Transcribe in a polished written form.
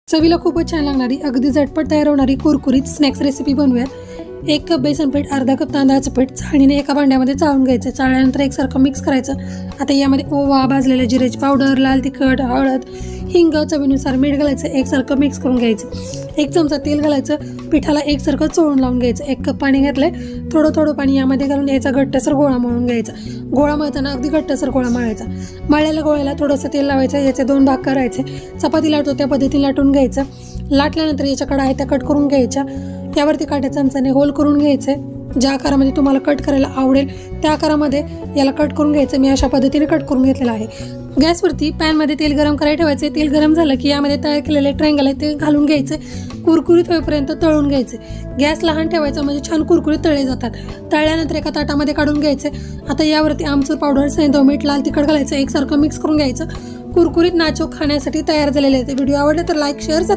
चवीला खूपच छान लागणारी अगदी झटपट तयार होणारी कुरकुरीत स्नॅक्स रेसिपी बनवूयात। 1 कप बेसन पीठ, अर्धा कप तांदळाचं पीठ चाळणीने एका भांड्यामध्ये चाळून घ्यायचं। चाळल्यानंतर एकसारखं मिक्स करायचं। आता यामध्ये ओवा, भाजलेल्या जिऱ्याची पावडर, लाल तिखट, हळद, हिंग, चवीनुसार मीठ घालायचं। एकसारखं मिक्स करून घ्यायचं। 1 चमचा तेल घालायचं। पिठाला एकसारखं चोळून लावून घ्यायचं। 1 कप पाणी घातलंय। थोडं पाणी यामध्ये घालून याचा घट्टसर गोळा मळून घ्यायचा। गोळा मळताना अगदी घट्टसर गोळा मळायचा। मळलेल्या गोळ्याला थोडंसं तेल लावायचं। याचे 2 भाग करायचे। चपाती लाटतो त्या पद्धतीने लाटून घ्यायचं। लाटल्यानंतर याच्या कडा आहे त्या कट करून घ्यायच्या। यावरती काट्या चमच्याने होल करून घ्यायचे। ज्या आकारामध्ये तुम्हाला कट करायला आवडेल त्या आकारामध्ये याला कट करून घ्यायचं। मी अशा पद्धतीने कट करून घेतलेला आहे। गॅसवरती पॅनमध्ये तेल गरम करायला ठेवायचे। तेल गरम झालं की यामध्ये तयार केलेले ट्रायंगल आहे ते घालून घ्यायचे। कुरकुरीत होईपर्यंत तळून घ्यायचे। गॅस लहान ठेवायचा म्हणजे छान कुरकुरीत तळले जातात। तळल्यानंतर एका ताटामध्ये काढून घ्यायचे। आता यावरती आमचूर पावडर, सेंधव मीठ, लाल तिखट घालायचं। एकसारखं मिक्स करून घ्यायचं। कुरकुरीत नाचो खाण्यासाठी तयार झालेले आहेत। व्हिडिओ आवडला तर लाईक, शेअर